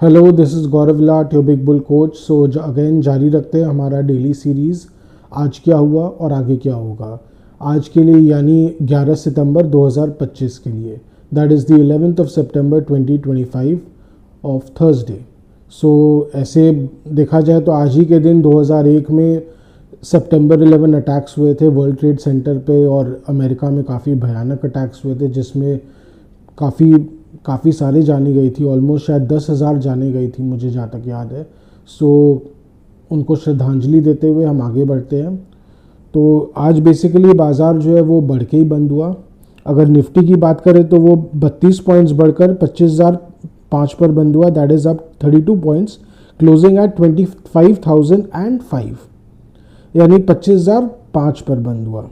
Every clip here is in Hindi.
Hello, this is Gaurav Lat, your big bull coach. So again जारी रखते हैं हमारा डेली सीरीज़। आज क्या हुआ और आगे क्या होगा आज के लिए, यानी 11 सितंबर 2025 के लिए, that is the 11th of September 2025 of Thursday. So ऐसे देखा जाए तो आज ही के दिन 2001 में सितंबर 11 अटैक्स हुए थे वर्ल्ड ट्रेड सेंटर पे, और अमेरिका में काफ़ी भयानक अटैक्स हुए थे जिसमें काफ़ी सारी जानी गई थी। ऑलमोस्ट शायद 10,000 जाने गई थी, मुझे जहाँ तक याद है। सो उनको श्रद्धांजलि देते हुए हम आगे बढ़ते हैं। तो आज बेसिकली बाज़ार जो है वो बढ़ के ही बंद हुआ। अगर निफ्टी की बात करें तो वो 32 पॉइंट्स बढ़कर 25,005 पर बंद हुआ, that is up 32 points, closing at 25,005, यानी 25,005 पर बंद हुआ।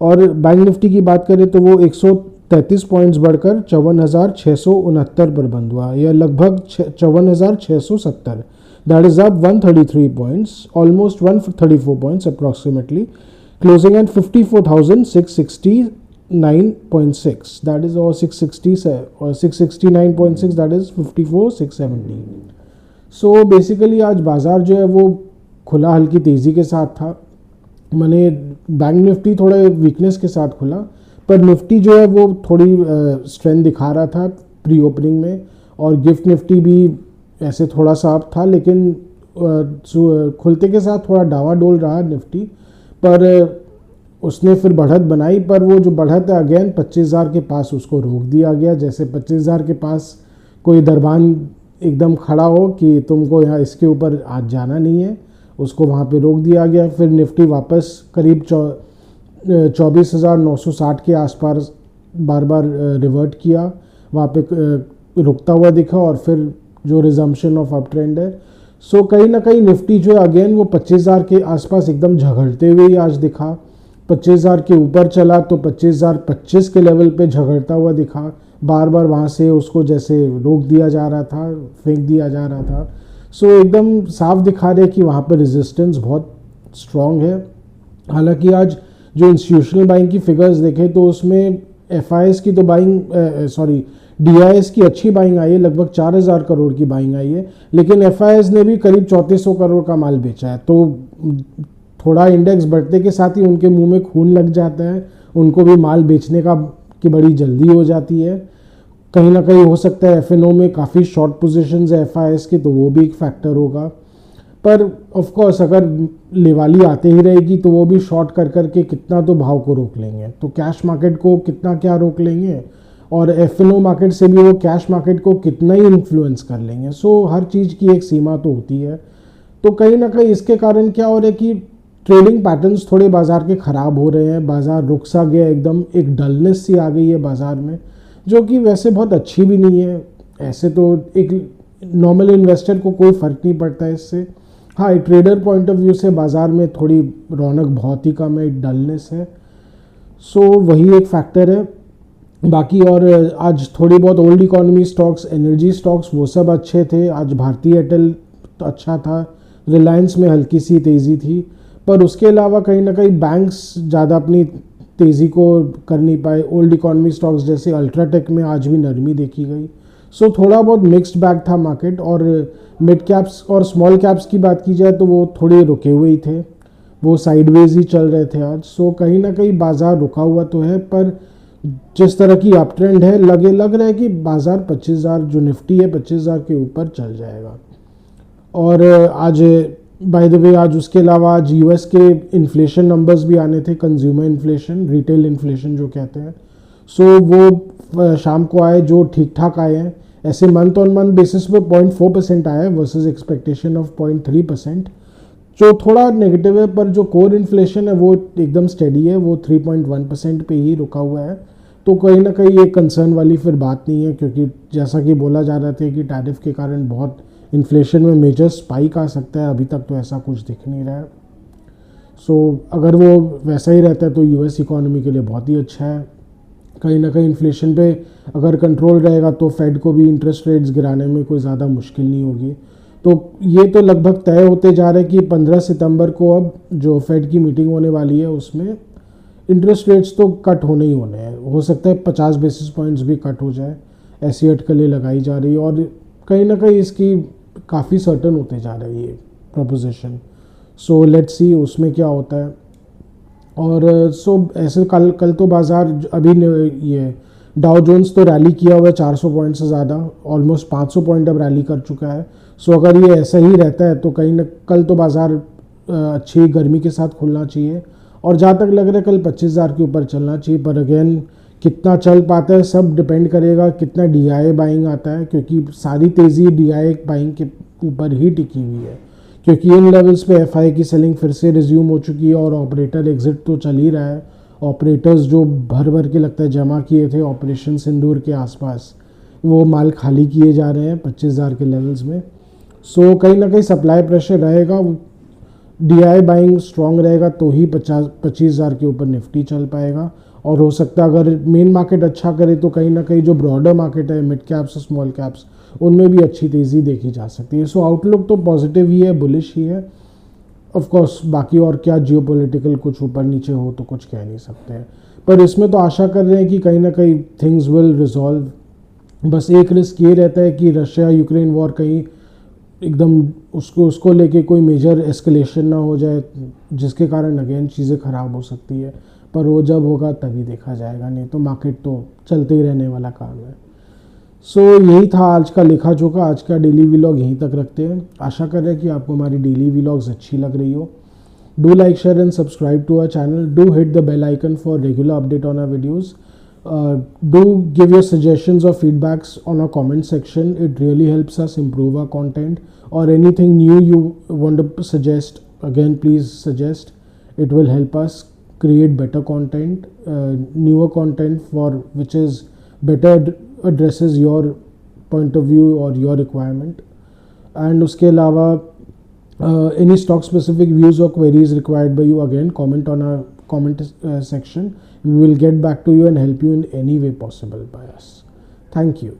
और बैंक निफ्टी की बात करें तो वो 133 पॉइंट्स बढ़कर 54,669 पर बंद हुआ, यह लगभग 54,670, that is up 133 points, almost 134 points approximately, closing at 54,669.6, that is और 669.6, दैट इज 54,670। सो बेसिकली आज बाजार जो है वो खुला हल्की तेज़ी के साथ था। मैंने बैंक निफ्टी थोड़े वीकनेस के साथ खुला, पर निफ्टी जो है वो थोड़ी स्ट्रेंथ दिखा रहा था प्री ओपनिंग में, और गिफ्ट निफ्टी भी ऐसे थोड़ा सा अप था, लेकिन खुलते के साथ थोड़ा डावाडोल रहा निफ्टी। पर उसने फिर बढ़त बनाई, पर वो जो बढ़त है अगेन 25,000 के पास उसको रोक दिया गया। जैसे 25,000 के पास कोई दरबान एकदम खड़ा हो कि तुमको यहाँ इसके ऊपर आज जाना नहीं है, उसको वहाँ पे रोक दिया गया। फिर निफ्टी वापस करीब 24,960 के आसपास बार बार रिवर्ट किया, वहाँ पे रुकता हुआ दिखा, और फिर जो रिजम्पशन ऑफ अप ट्रेंड है। सो कहीं ना कहीं निफ्टी जो है अगेन वो 25,000 के आसपास एकदम झगड़ते हुए ही आज दिखा। 25,000 के ऊपर चला तो 25,025 के लेवल पे झगड़ता हुआ दिखा, बार बार वहाँ से उसको जैसे रोक दिया जा रहा था, फेंक दिया जा रहा था। सो एकदम साफ दिखा रहे कि वहाँ पे रेजिस्टेंस बहुत स्ट्रॉन्ग है। हालांकि आज जो इंस्टीट्यूशनल बाइंग की फिगर्स देखें तो उसमें एफआईएस की तो डीआईएस की अच्छी बाइंग आई है, लगभग 4,000 करोड़ की बाइंग आई है, लेकिन एफआईएस ने भी करीब 3400 करोड़ का माल बेचा है। तो थोड़ा इंडेक्स बढ़ते के साथ ही उनके मुंह में खून लग जाता है, उनको भी माल बेचने की बड़ी जल्दी हो जाती है। कहीं ना कहीं हो सकता है एफएनओ में काफ़ी शॉर्ट पोजीशंस है एफआईएस की, तो वो भी एक फैक्टर होगा। पर ऑफ कोर्स अगर लिवाली आते ही रहेगी तो वो भी शॉर्ट कर करके कितना तो भाव को रोक लेंगे, तो कैश मार्केट को कितना क्या रोक लेंगे, और एफएनओ मार्केट से भी वो कैश मार्केट को कितना ही इन्फ्लुएंस कर लेंगे। सो हर चीज़ की एक सीमा तो होती है। तो कहीं ना कहीं इसके कारण क्या हो रहा है कि ट्रेडिंग पैटर्न्स थोड़े बाजार के ख़राब हो रहे हैं, बाजार रुक सा गया, एकदम एक डलनेस सी आ गई है बाजार में, जो कि वैसे बहुत अच्छी भी नहीं है। ऐसे तो एक नॉर्मल इन्वेस्टर को कोई फ़र्क नहीं पड़ता है इससे। हाँ, एक ट्रेडर पॉइंट ऑफ व्यू से बाज़ार में थोड़ी रौनक बहुत ही कम है, डलनेस है। सो वही एक फैक्टर है। बाकी और आज थोड़ी बहुत old economy stocks, energy stocks, वो सब अच्छे थे। आज भारतीय एयरटेल तो अच्छा था, रिलायंस में हल्की सी तेज़ी थी, पर उसके अलावा कहीं ना कहीं बैंक्स ज़्यादा अपनी तेज़ी को कर नहीं पाए। ओल्ड इकोनॉमी स्टॉक्स जैसे अल्ट्राटेक में आज भी नरमी देखी गई। सो थोड़ा बहुत मिक्स्ड बैग था मार्केट। और मिड कैप्स और स्मॉल कैप्स की बात की जाए तो वो थोड़े रुके हुए ही थे, वो साइडवेज ही चल रहे थे आज। सो कहीं ना कहीं बाजार रुका हुआ तो है, पर जिस तरह की अप ट्रेंड है लग रहा है कि बाजार 25,000 जो निफ्टी है 25,000 के ऊपर चल जाएगा। और आज बाय द वे आज उसके अलावा आज यूएस के इन्फ्लेशन नंबर्स भी आने थे, कंज्यूमर इन्फ्लेशन, रिटेल इन्फ्लेशन जो कहते हैं। सो वो शाम को आए, जो ठीक ठाक आए हैं। ऐसे मंथ ऑन मंथ बेसिस पे 0.4% आया है वर्सेस एक्सपेक्टेशन ऑफ 0.3%, जो थोड़ा नेगेटिव है। पर जो कोर इन्फ्लेशन है वो एकदम स्टेडी है, वो 3.1% पे ही रुका हुआ है। तो कहीं ना कहीं एक कंसर्न वाली फिर बात नहीं है, क्योंकि जैसा कि बोला जा रहा था कि टैरिफ के कारण बहुत इन्फ्लेशन में मेजर स्पाइक आ सकता है, अभी तक तो ऐसा कुछ दिख नहीं रहा है। सो अगर वो वैसा ही रहता है तो यूएस इकोनॉमी के लिए बहुत ही अच्छा है। कहीं ना कहीं इन्फ्लेशन पे अगर कंट्रोल रहेगा तो फेड को भी इंटरेस्ट रेट्स गिराने में कोई ज़्यादा मुश्किल नहीं होगी। तो ये तो लगभग तय होते जा रहा है कि 15 सितंबर को अब जो फेड की मीटिंग होने वाली है उसमें इंटरेस्ट रेट्स तो कट होने ही होने हैं। हो सकता है 50 बेसिस पॉइंट्स भी कट हो जाए, ऐसी अटकलें लगाई जा रही है। और कहीं ना कहीं इसकी काफ़ी सर्टन होते जा रही है प्रपोजिशन। सो लेट्स सी उसमें क्या होता है। और ऐसे कल तो बाज़ार अभी ये डाउ जोन्स तो रैली किया हुआ है 400 पॉइंट से ज़्यादा, ऑलमोस्ट 500 पॉइंट अब रैली कर चुका है। सो अगर ये ऐसा ही रहता है तो कल तो बाज़ार अच्छी गर्मी के साथ खुलना चाहिए, और जहाँ तक लग रहा है कल 25,000 के ऊपर चलना चाहिए। पर अगेन कितना चल पाता है सब डिपेंड करेगा कितना DI बाइंग आता है, क्योंकि सारी तेज़ी DI बाइंग के ऊपर ही टिकी हुई है, क्योंकि इन लेवल्स पे FI की सेलिंग फिर से रिज्यूम हो चुकी है और ऑपरेटर एग्जिट तो चल ही रहा है। ऑपरेटर्स जो भर भर के लगता है जमा किए थे ऑपरेशन सिंदूर के आसपास, वो माल खाली किए जा रहे हैं 25,000 के लेवल्स में। सो कहीं ना कहीं सप्लाई प्रेशर रहेगा, DI बाइंग स्ट्रॉन्ग रहेगा तो ही 25,000 के ऊपर निफ्टी चल पाएगा। और हो सकता है अगर मेन मार्केट अच्छा करे तो कहीं ना कहीं जो ब्रॉडर मार्केट है मिड कैप्स और स्मॉल कैप्स, उनमें भी अच्छी तेज़ी देखी जा सकती है। सो आउटलुक तो पॉजिटिव ही है, बुलिश ही है। ऑफ कोर्स बाकी और क्या जियोपॉलिटिकल कुछ ऊपर नीचे हो तो कुछ कह नहीं सकते हैं, पर इसमें तो आशा कर रहे हैं कि कहीं ना कहीं थिंग्स विल रिजॉल्व। बस एक रिस्क ये रहता है कि रशिया यूक्रेन वॉर कहीं एकदम उसको लेके कोई मेजर एस्केलेशन ना हो जाए, जिसके कारण अगेन चीज़ें ख़राब हो सकती है। पर वो जब होगा तभी देखा जाएगा, नहीं तो मार्केट तो चलते ही रहने वाला काम है। सो यही था आज का लेखा जोखा। आज का डेली व्लॉग यहीं तक रखते हैं। आशा कर रहे हैं कि आपको हमारी डेली व्लॉग्स अच्छी लग रही हो। Do like, share and subscribe to our channel. Do hit the bell icon for regular update on our videos. Do give your suggestions or feedbacks on our comment section. It really helps us improve our content, or anything new you want to suggest, again please suggest. It will help us create better content, newer content for which is better addresses your point of view or your requirement. And उसके अलावा any stock specific views or queries required by you, again comment on our comment section. We will get back to you and help you in any way possible by us. Thank you.